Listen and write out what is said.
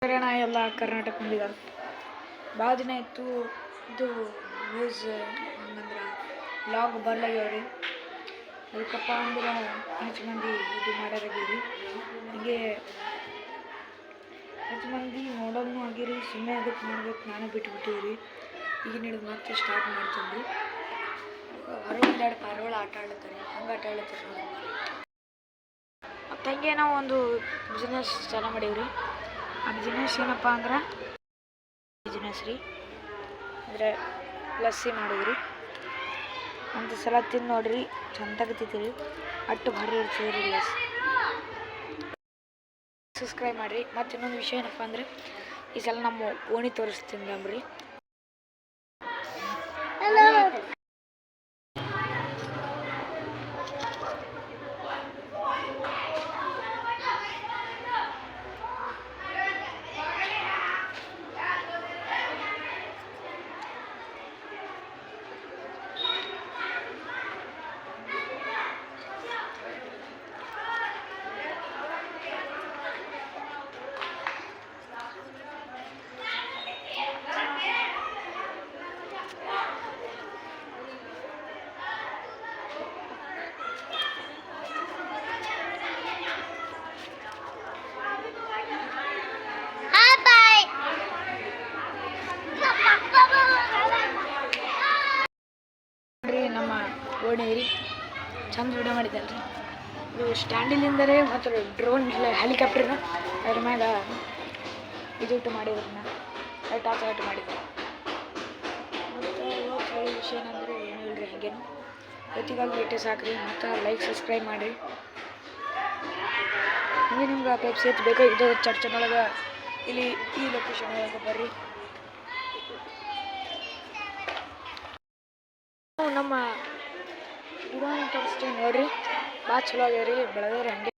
ಕನ್ನಡ ಎಲ್ಲ ಕರ್ನಾಟಕ ಮಂದಿಗೆ ಭಾಳ ದಿನ ಇತ್ತು ಇದು ನ್ಯೂಸ್ ಹಂಗಂದ್ರೆ ಲಾಗ್ ಬರ್ಲಾಗ್ಯಾವ್ರಿ. ಅದಕ್ಕಪ್ಪ ಅಂದ್ರೆ ಹೆಚ್ಚು ಮಂದಿ ಇದು ಮಾಡ್ಯಾರಾಗಿರಿ. ಹೀಗೆ ಹೆಚ್ಚು ಮಂದಿ ನೋಡೋನು ಆಗಿರಿ. ಸುಮ್ಮನೆ ಅದಕ್ಕೆ ಮಾಡ್ಬೇಕು ನಾನು ಬಿಟ್ಬಿಟ್ಟಿವ್ರಿ. ಈಗ ಹಿಡಿದು ಮತ್ತೆ ಸ್ಟಾರ್ಟ್ ಮಾಡ್ತೀನಿ. ಹೊರಗೊಂದೆರಡು ಪಾರಿವಾಳ ಆಟ ಆಡ್ತಾರೆ, ಹಂಗೆ ಆಟ ಆಡ್ತಾರೆ ನೋಡಿ. ಮತ್ತು ಹಂಗೆ ನಾವು ಒಂದು ಬಿಸ್ನೆಸ್ ಚಾಲೂ ಮಾಡೀವ್ರಿ. ಆ ಬಿಸ್ನೆಸ್ ಏನಪ್ಪ ಅಂದ್ರೆ ಬಿಸ್ನೆಸ್ ರೀ, ಅಂದರೆ ಲಸ್ಸಿ ಮಾಡಿದ್ರಿ. ಒಂದು ಸಲ ತಿಂದು ನೋಡ್ರಿ, ಚಂದಾಗತ್ತೈತಿ. ಅಟ್ಟು ಭಾರಿ ಇರ್ತದೆ ರೀ ಲಸ್ಸಿ. ಸಬ್ಸ್ಕ್ರೈಬ್ ಮಾಡಿರಿ. ಮತ್ತು ಇನ್ನೊಂದು ವಿಷಯ ಏನಪ್ಪ ಅಂದರೆ ಈ ಸಲ ನಮ್ಮ ಓಣಿ ತೋರಿಸ್ತೀನಿ ನಮ್ರಿ. ನಮ್ಮ ಓಣಿ ಚಂದ ವಿಡಿಯೋ ಮಾಡಿದ್ದಲ್ರಿ. ಇದು ಸ್ಟ್ಯಾಂಡಿಲಿಂದರೆ ಮತ್ತು ಡ್ರೋನ್ ಹೆಲಿಕಾಪ್ಟರ್ನ ಅದ್ರ ಮ್ಯಾಗ ಇದಿಟ್ಟು ಮಾಡಿದ್ರನ್ನ ಟಾರ್ಚ್ ಲೈಟ್ ಮಾಡಿದ್ರು. ಮತ್ತು ಇವತ್ತು ವಿಷಯ ಏನಂದರೆ ಏನೂ ಇಲ್ಲರಿ, ಹಾಗೇನು ಇವತ್ತಿಗಾಗಿ ಇಟ್ಟೆ ಸಾಕ್ರಿ. ಮತ್ತು ಲೈಕ್ ಸಬ್ಸ್ಕ್ರೈಬ್ ಮಾಡಿರಿ. ಹಾಗೆ ನಿಮ್ಗೆ ಪೆಪ್ಸಿ ಬೇಕು ಇದು ಚರ್ಚನೊಳಗೆ ಇಲ್ಲಿ ಈ ಲೊಕೇಶನ್ ಒಳಗೆ ಬರ್ರಿ. ನಮ್ಮ ಗಿಡ ತೋರಿಸ್ತೀವಿ ನೋಡ್ರಿ, ಭಾಳ ಚಲೋ ಆಗ್ಯಾವ ರೀ, ಬೆಳೆದವ್ರಿ. ಹಂಗೆ